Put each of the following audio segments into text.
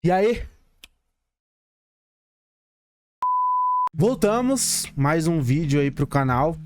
E aí? Voltamos, mais um vídeo aí pro canal.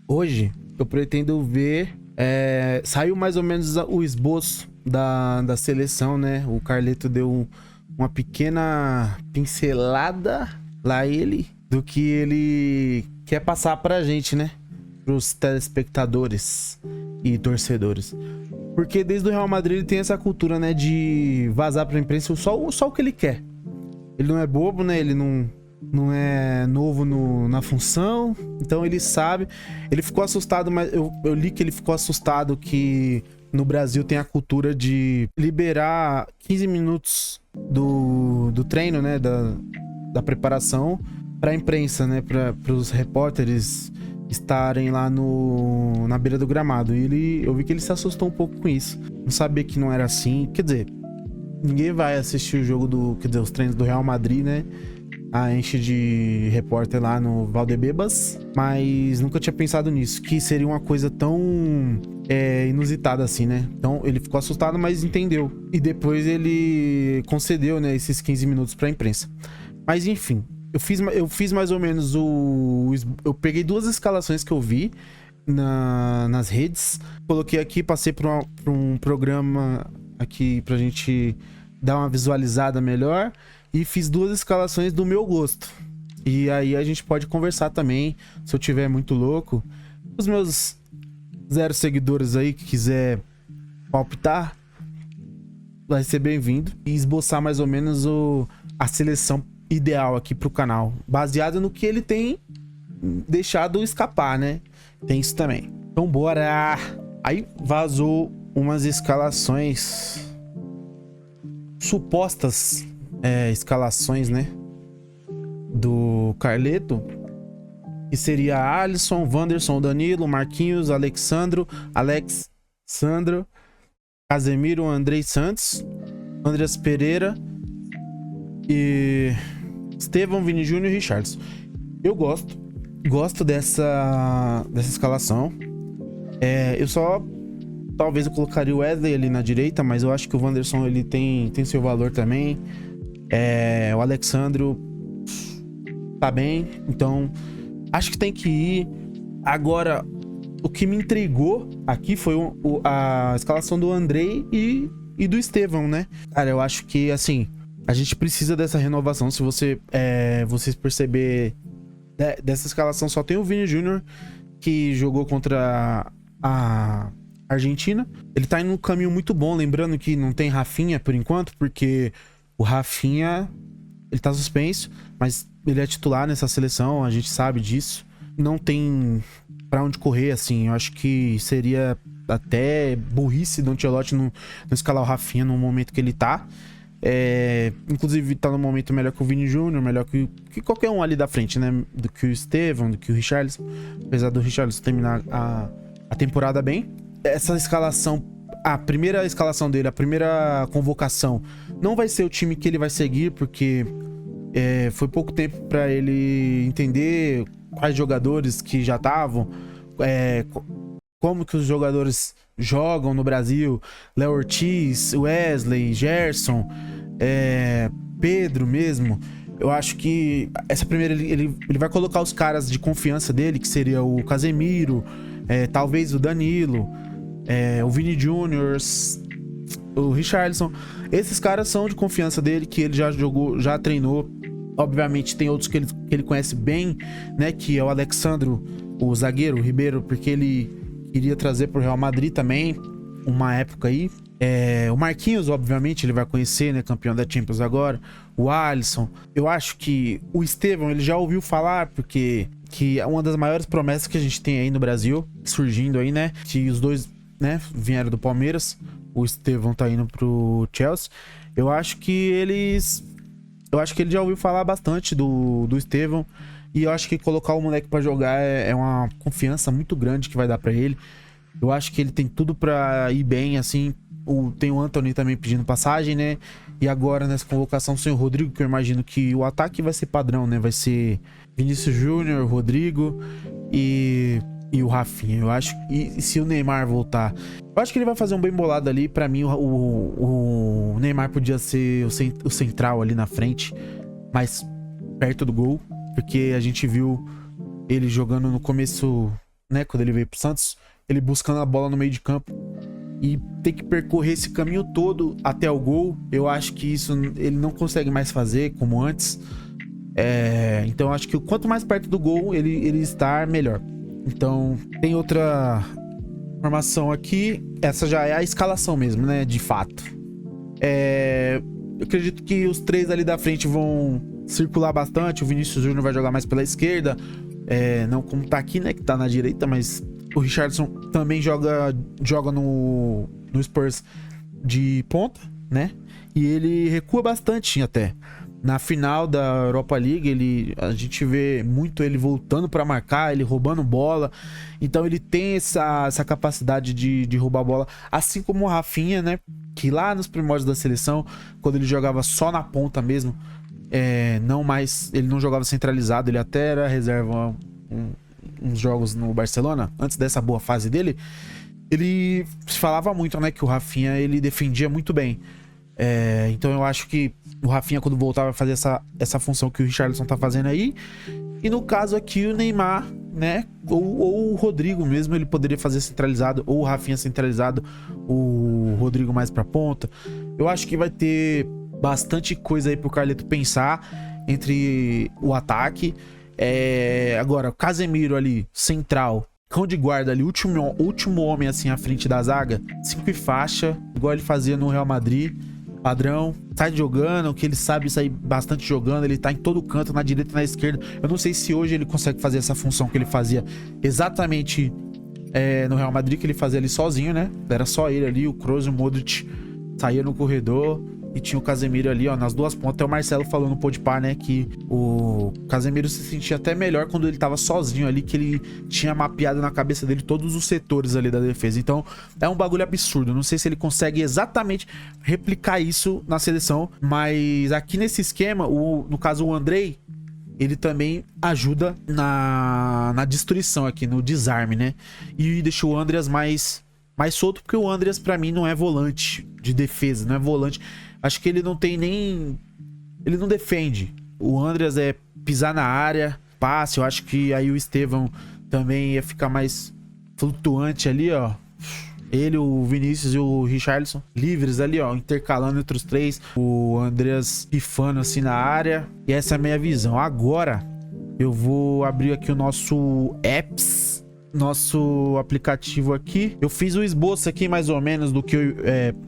Hoje eu pretendo ver... saiu mais ou menos o esboço da seleção, né? O Carleto deu uma pequena pincelada lá do que ele quer passar pra gente, né? Pros telespectadores e torcedores. Porque desde o Real Madrid ele tem essa cultura, né? De vazar pra imprensa só o que ele quer. Ele não é bobo, né? Ele não é novo na função. Então ele sabe. Ele ficou assustado, mas eu li que ele ficou assustado que no Brasil tem a cultura de liberar 15 minutos do treino, né? Da preparação pra imprensa, né? Para os repórteres estarem lá na beira do gramado. E eu vi que ele se assustou um pouco com isso. Não sabia que não era assim. Quer dizer, ninguém vai assistir o jogo os treinos do Real Madrid, né? Enche de repórter lá no Valdebebas, mas nunca tinha pensado nisso, que seria uma coisa tão inusitada assim, né? Então ele ficou assustado, mas entendeu. E depois ele concedeu, né, esses 15 minutos pra imprensa. Mas enfim, eu fiz mais ou menos eu peguei duas escalações que eu vi nas redes, coloquei aqui, passei por um programa aqui pra gente dar uma visualizada melhor. E fiz duas escalações do meu gosto. E aí a gente pode conversar também, se eu tiver muito louco. Os meus 0 seguidores aí que quiser palpitar, vai ser bem-vindo. E esboçar mais ou menos a seleção ideal aqui pro canal. Baseado no que ele tem deixado escapar, né? Tem isso também. Então bora! Aí vazou umas escalações supostas... escalações, né, do Carleto, que seria Alisson, Wanderson, Danilo, Marquinhos, Alexandro, Casemiro, Andrei Santos, Andreas Pereira e Estevão, Vini Júnior e Richarlison. Eu gosto dessa escalação. Talvez eu colocaria o Wesley ali na direita, mas eu acho que o Wanderson ele tem seu valor também. O Alexandro tá bem, então acho que tem que ir. Agora, o que me intrigou aqui foi a escalação do Andrei e do Estevão, né? Cara, eu acho que, assim, a gente precisa dessa renovação. Se vocês perceber, dessa escalação só tem o Vini Júnior, que jogou contra a Argentina. Ele tá indo num caminho muito bom, lembrando que não tem Rafinha por enquanto, porque o Rafinha, ele tá suspenso, mas ele é titular nessa seleção, a gente sabe disso. Não tem pra onde correr, assim. Eu acho que seria até burrice do Ancelotti não escalar o Rafinha no momento que ele tá. Inclusive, tá no momento melhor que o Vini Júnior, melhor que qualquer um ali da frente, né? Do que o Estevão, do que o Richarlison. Apesar do Richarlison terminar a temporada bem. Essa escalação, a primeira escalação dele, a primeira convocação, não vai ser o time que ele vai seguir, porque foi pouco tempo para ele entender quais jogadores que já estavam, como que os jogadores jogam no Brasil. Léo Ortiz, Wesley, Gerson, Pedro mesmo. Eu acho que essa primeira ele vai colocar os caras de confiança dele, que seria o Casemiro, talvez o Danilo, o Vini Júnior, o Richarlison. Esses caras são de confiança dele, que ele já jogou, já treinou. Obviamente tem outros que ele conhece bem, né? Que é o Alexandro, o zagueiro, o Ribeiro, porque ele queria trazer pro Real Madrid também, uma época aí. O Marquinhos, obviamente, ele vai conhecer, né? Campeão da Champions agora. O Alisson. Eu acho que o Estevão, ele já ouviu falar, porque é uma das maiores promessas que a gente tem aí no Brasil, surgindo aí, né? Que os dois, né, vieram do Palmeiras. O Estevão tá indo pro Chelsea. Eu acho que ele já ouviu falar bastante do Estevão. E eu acho que colocar o moleque pra jogar é uma confiança muito grande que vai dar pra ele. Eu acho que ele tem tudo pra ir bem, assim. Tem o Antony também pedindo passagem, né? E agora nessa convocação sem o Rodrigo, que eu imagino que o ataque vai ser padrão, né? Vai ser Vinícius Júnior, Rodrigo e e o Rafinha. Eu acho que se o Neymar voltar, eu acho que ele vai fazer um bem bolado ali. Pra mim, o Neymar podia ser o central ali na frente, mais perto do gol, porque a gente viu ele jogando no começo, né, quando ele veio pro Santos, ele buscando a bola no meio de campo e ter que percorrer esse caminho todo até o gol. Eu acho que isso ele não consegue mais fazer como antes. Então eu acho que quanto mais perto do gol ele estar, melhor. Então tem outra informação aqui. Essa já é a escalação mesmo, né, de fato. Eu acredito que os três ali da frente vão circular bastante. O Vinícius Júnior vai jogar mais pela esquerda, não como tá aqui, né, que tá na direita, mas o Richarlison também joga no Spurs de ponta, né? E ele recua bastante até. Na final da Europa League, a gente vê muito ele voltando para marcar, ele roubando bola. Então ele tem essa capacidade de roubar bola, assim como o Rafinha, né? Que lá nos primórdios da seleção, quando ele jogava só na ponta mesmo, ele não jogava centralizado, ele até era reserva uns jogos no Barcelona, antes dessa boa fase dele. Ele se falava muito, né, que o Rafinha ele defendia muito bem. Então eu acho que o Rafinha, quando voltar, vai fazer essa função que o Richarlison tá fazendo aí. E no caso aqui, o Neymar, né, ou o Rodrigo mesmo, ele poderia fazer centralizado, ou o Rafinha centralizado, o Rodrigo mais pra ponta. Eu acho que vai ter bastante coisa aí pro Carleto pensar entre o ataque. Agora, o Casemiro ali, central, cão de guarda ali, último homem assim à frente da zaga, 5 e faixa, igual ele fazia no Real Madrid, padrão, sai jogando, que ele sabe sair bastante jogando, ele tá em todo canto, na direita e na esquerda. Eu não sei se hoje ele consegue fazer essa função que ele fazia exatamente no Real Madrid, que ele fazia ali sozinho, né? Era só ele ali, o Kroos e o Modric saía no corredor. E tinha o Casemiro ali, ó, nas duas pontas. Até o Marcelo falou no Podpah, né, que o Casemiro se sentia até melhor quando ele tava sozinho ali, que ele tinha mapeado na cabeça dele todos os setores ali da defesa. Então, é um bagulho absurdo. Não sei se ele consegue exatamente replicar isso na seleção, mas aqui nesse esquema, no caso o Andrei, ele também ajuda na destruição aqui, no desarme, né? E deixa o Andreas mais solto, porque o Andreas pra mim não é volante de defesa, não é volante. Acho que ele não tem nem... Ele não defende. O Andreas é pisar na área, passe. Eu acho que aí o Estevão também ia ficar mais flutuante ali, ó. Ele, o Vinícius e o Richarlison livres ali, ó, intercalando entre os três. O Andreas pifando assim na área. E essa é a minha visão. Agora eu vou abrir aqui o nosso Apps, nosso aplicativo aqui. Eu fiz o esboço aqui mais ou menos do que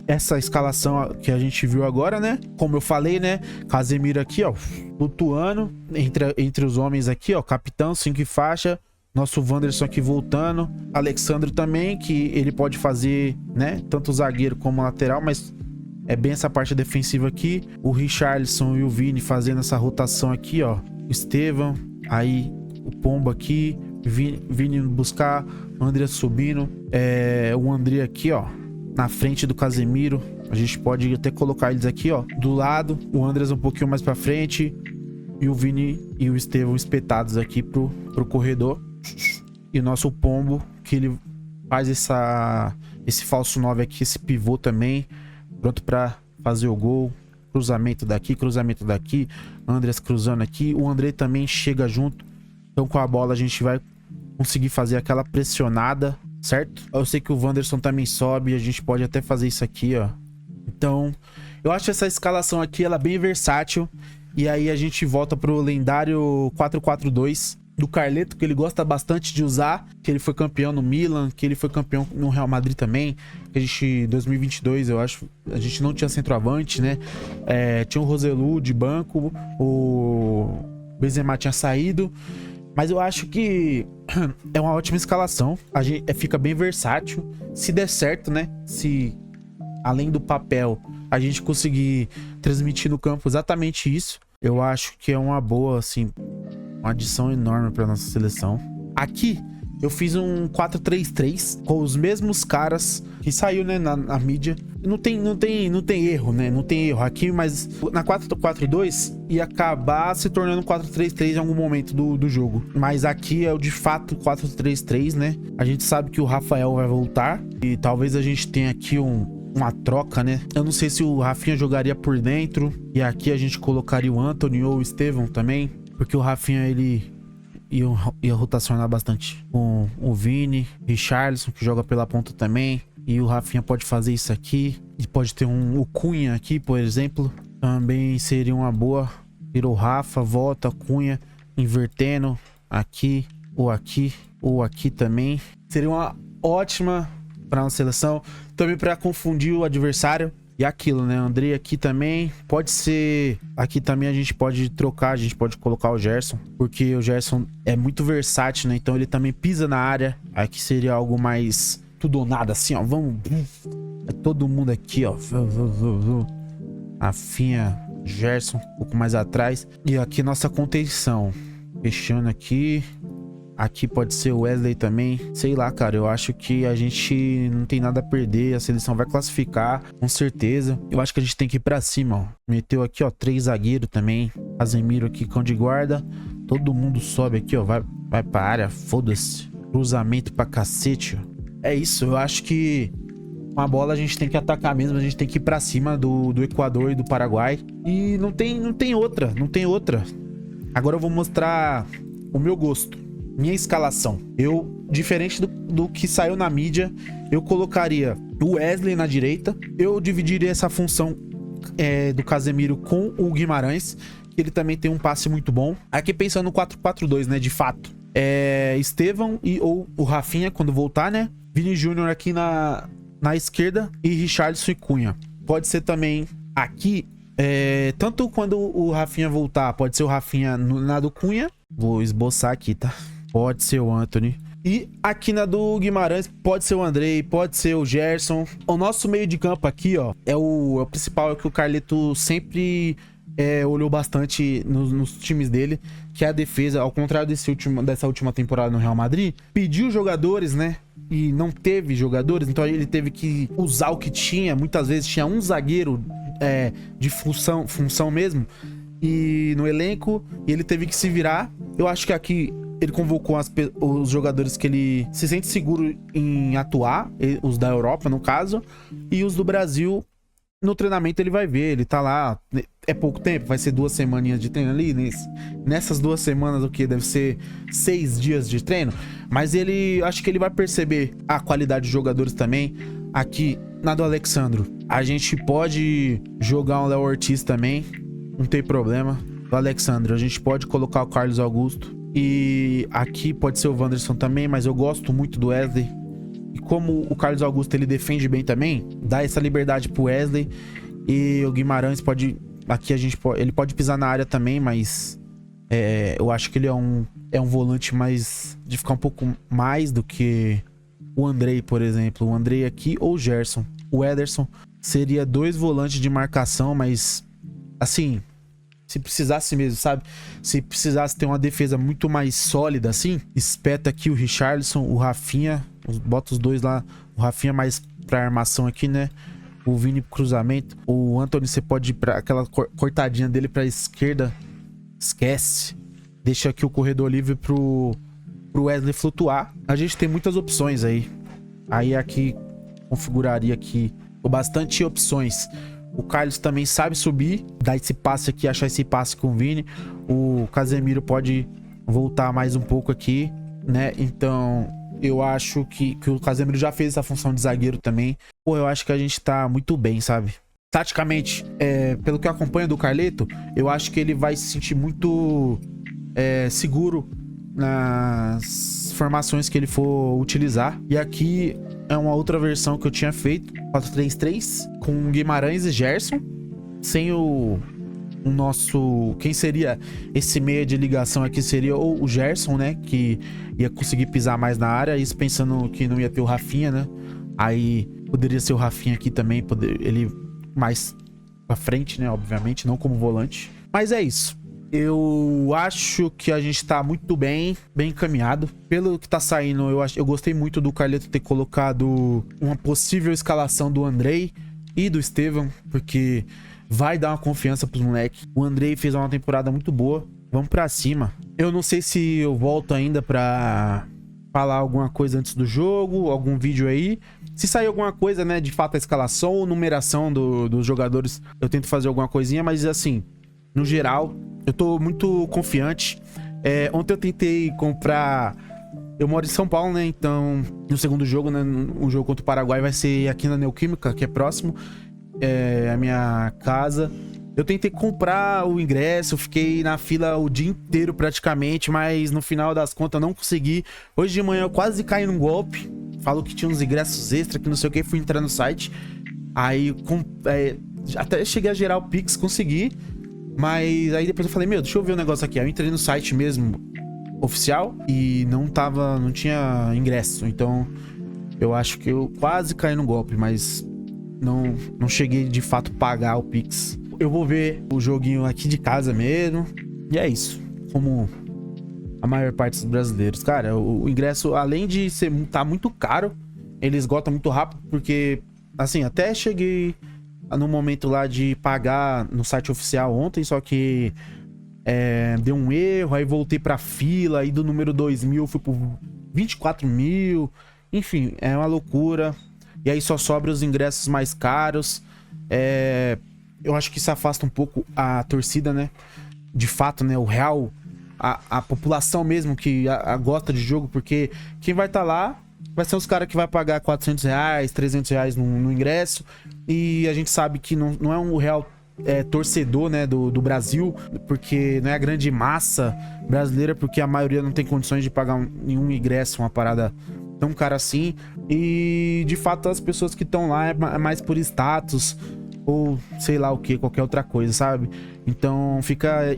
essa escalação que a gente viu agora, né? Como eu falei, né? Casemiro aqui, ó, flutuando entre os homens aqui, ó, capitão, 5 e faixa. Nosso Wanderson aqui voltando. Alexandre também, que ele pode fazer, né, tanto zagueiro como lateral, mas é bem essa parte defensiva aqui. O Richarlison e o Vini fazendo essa rotação aqui, ó. O Estevão, aí o Pombo aqui, Vini buscar, o André subindo, o André aqui, ó, na frente do Casemiro. A gente pode até colocar eles aqui, ó, do lado, o Andrés um pouquinho mais pra frente e o Vini e o Estevão espetados aqui pro corredor. E o nosso Pombo, que ele faz esse falso 9 aqui, esse pivô também, pronto pra fazer o gol. Cruzamento daqui, Andrés cruzando aqui, o André também chega junto. Então com a bola a gente vai conseguir fazer aquela pressionada, certo? Eu sei que o Wanderson também sobe, a gente pode até fazer isso aqui, ó. Então, eu acho essa escalação aqui, ela é bem versátil. E aí a gente volta pro lendário 4-4-2 do Carleto, que ele gosta bastante de usar, que ele foi campeão no Milan, que ele foi campeão no Real Madrid também, que a gente, em 2022, eu acho, a gente não tinha centroavante, né? Tinha o Roselu de banco, o Benzema tinha saído. Mas eu acho que é uma ótima escalação. A gente fica bem versátil. Se der certo, né? Se além do papel a gente conseguir transmitir no campo exatamente isso, eu acho que é uma boa, assim, uma adição enorme para nossa seleção. Aqui eu fiz um 4-3-3 com os mesmos caras que saiu, né, na mídia. Não tem erro, né? Não tem erro aqui, mas na 4-4-2 ia acabar se tornando 4-3-3 em algum momento do jogo. Mas aqui é o de fato 4-3-3, né? A gente sabe que o Rafael vai voltar e talvez a gente tenha aqui uma troca, né? Eu não sei se o Rafinha jogaria por dentro e aqui a gente colocaria o Antony ou o Estevão também, porque o Rafinha, ele ia rotacionar bastante com o Vini, Richarlison, que joga pela ponta também. E o Rafinha pode fazer isso aqui. E pode ter o Cunha aqui, por exemplo. Também seria uma boa. Tira o Rafa, volta, Cunha, invertendo aqui, ou aqui também. Seria uma ótima para uma seleção. Também para confundir o adversário. E aquilo, né? Andrei aqui também. Pode ser... Aqui também a gente pode trocar. A gente pode colocar o Gerson. Porque o Gerson é muito versátil, né? Então ele também pisa na área. Aqui seria algo mais... Tudo ou nada, assim, ó. Vamos... É todo mundo aqui, ó. Rafinha, Gerson. Um pouco mais atrás. E aqui nossa contenção. Fechando aqui... Aqui pode ser o Wesley também. Sei lá, cara. Eu acho que a gente não tem nada a perder. A seleção vai classificar, com certeza. Eu acho que a gente tem que ir pra cima, ó. Meteu aqui, ó, 3 zagueiros também. Casemiro aqui, cão de guarda. Todo mundo sobe aqui, ó. Vai pra área. Foda-se. Cruzamento pra cacete, ó. É isso. Eu acho que com a bola a gente tem que atacar mesmo. A gente tem que ir pra cima do Equador e do Paraguai. E não tem outra. Não tem outra. Agora eu vou mostrar o meu gosto. Minha escalação. Eu, diferente do que saiu na mídia, eu colocaria o Wesley na direita. Eu dividiria essa função do Casemiro com o Guimarães, que ele também tem um passe muito bom. Aqui pensando no 4-4-2, né, de fato. Estevão ou o Rafinha quando voltar, né? Vini Júnior aqui na esquerda e Richarlison e Cunha. Pode ser também aqui, tanto quando o Rafinha voltar, pode ser o Rafinha na do Cunha. Vou esboçar aqui, tá? Pode ser o Antony. E aqui na do Guimarães pode ser o Andrei, pode ser o Gerson. O nosso meio de campo aqui, ó, é o principal, é o que o Carleto sempre olhou bastante nos times dele, que é a defesa. Ao contrário dessa última temporada no Real Madrid, pediu jogadores, né? E não teve jogadores, então ele teve que usar o que tinha. Muitas vezes tinha um zagueiro de função mesmo e no elenco, e ele teve que se virar. Eu acho que aqui ele convocou os jogadores que ele se sente seguro em atuar, os da Europa, no caso, e os do Brasil, no treinamento ele vai ver, ele tá lá, é pouco tempo, vai ser 2 semaninhas de treino ali, nessas 2 semanas, o que? Deve ser 6 dias de treino, mas acho que ele vai perceber a qualidade de jogadores também. Aqui, na do Alexandro, a gente pode jogar um Léo Ortiz também, não tem problema. Do Alexandro, a gente pode colocar o Carlos Augusto. E aqui pode ser o Wanderson também, mas eu gosto muito do Wesley. E como o Carlos Augusto ele defende bem também, dá essa liberdade pro Wesley. E o Guimarães pode... Aqui ele pode pisar na área também, mas eu acho que ele é um volante mais... de ficar um pouco mais do que o Andrei, por exemplo. O Andrei aqui ou o Gerson. O Ederson seria 2 volantes de marcação, mas... assim... se precisasse mesmo, sabe? Se precisasse ter uma defesa muito mais sólida assim, espeta aqui o Richarlison, o Rafinha, bota os dois lá, o Rafinha mais pra armação aqui, né? O Vini pro cruzamento. O Antony, você pode ir pra aquela cortadinha dele pra esquerda. Esquece. Deixa aqui o corredor livre pro Wesley flutuar. A gente tem muitas opções aí. Aí aqui configuraria aqui com bastante opções. O Carlos também sabe subir, dar esse passe aqui, achar esse passe com o Vini. O Casemiro pode voltar mais um pouco aqui, né? Então, eu acho que o Casemiro já fez essa função de zagueiro também. Pô, eu acho que a gente tá muito bem, sabe? Taticamente, pelo que eu acompanho do Carleto, eu acho que ele vai se sentir muito seguro nas formações que ele for utilizar. E aqui é uma outra versão que eu tinha feito, 4-3-3, com Guimarães e Gerson, sem o nosso... quem seria esse meia de ligação aqui seria o Gerson, né? Que ia conseguir pisar mais na área, isso pensando que não ia ter o Rafinha, né? Aí poderia ser o Rafinha aqui também, ele mais pra frente, né? Obviamente, não como volante. Mas é isso. Eu acho que a gente tá muito bem encaminhado. Pelo que tá saindo, eu gostei muito do Carleto ter colocado uma possível escalação do Andrei e do Estevam, porque vai dar uma confiança pros moleques. O Andrei fez uma temporada muito boa. Vamos pra cima. Eu não sei se eu volto ainda pra falar alguma coisa antes do jogo, algum vídeo aí. Se sair alguma coisa, né, de fato a escalação ou numeração dos jogadores, eu tento fazer alguma coisinha, mas assim, no geral, eu tô muito confiante. Ontem eu tentei comprar... Eu moro em São Paulo, né, então no segundo jogo, né, o jogo contra o Paraguai vai ser aqui na Neoquímica, que é próximo, a minha casa. Eu tentei comprar o ingresso, eu fiquei na fila o dia inteiro praticamente, mas no final das contas eu não consegui. Hoje de manhã eu quase caí num golpe. Falou que tinha uns ingressos extra, que não sei o que, fui entrar no site. Aí até cheguei a gerar o Pix, consegui. Mas aí depois eu falei, meu, deixa eu ver o negócio aqui. Aí eu entrei no site mesmo, oficial, e não tinha ingresso. Então eu acho que eu quase caí no golpe, mas não cheguei de fato a pagar o Pix. Eu vou ver o joguinho aqui de casa mesmo. E é isso. Como a maior parte dos brasileiros. Cara, o ingresso, além de tá muito caro, ele esgota muito rápido. Porque, assim, até cheguei no momento lá de pagar no site oficial ontem. Só que deu um erro. Aí voltei pra fila. Aí do número 2.000 fui por 24.000. Enfim, é uma loucura. E aí só sobra os ingressos mais caros. Eu acho que isso afasta um pouco a torcida, né? De fato, né? O real, a população mesmo que gosta de jogo, porque quem vai estar lá vai ser os caras que vai pagar R$400, R$300 no ingresso. E a gente sabe que não é um real torcedor, né? Do Brasil, porque não é a grande massa brasileira, porque a maioria não tem condições de pagar nenhum ingresso, uma parada tão cara assim. E de fato as pessoas que estão lá é mais por status ou sei lá o que, qualquer outra coisa, sabe? Então fica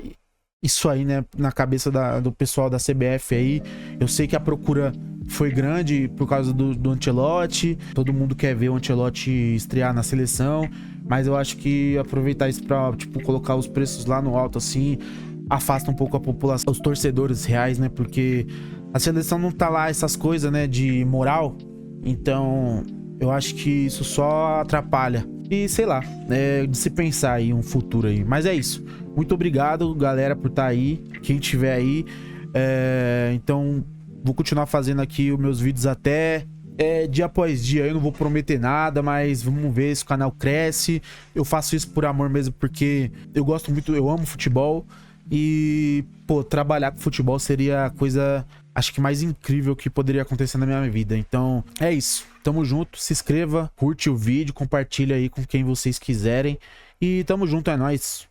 isso aí, né, na cabeça do pessoal da CBF aí. Eu sei que a procura foi grande por causa do Ancelotti. Todo mundo quer ver o Ancelotti estrear na seleção, mas eu acho que aproveitar isso pra, tipo, colocar os preços lá no alto assim, afasta um pouco a população, os torcedores reais, né? Porque a seleção não tá lá essas coisas, né, de moral. Então eu acho que isso só atrapalha. E sei lá, de se pensar aí um futuro aí. Mas é isso. Muito obrigado, galera, por estar aí. Quem tiver aí. Então, vou continuar fazendo aqui os meus vídeos até dia após dia. Eu não vou prometer nada, mas vamos ver se o canal cresce. Eu faço isso por amor mesmo, porque eu gosto muito, eu amo futebol. E, pô, trabalhar com futebol seria a coisa, acho que mais incrível que poderia acontecer na minha vida. Então, é isso. Tamo junto. Se inscreva, curte o vídeo, compartilha aí com quem vocês quiserem. E tamo junto, é nóis.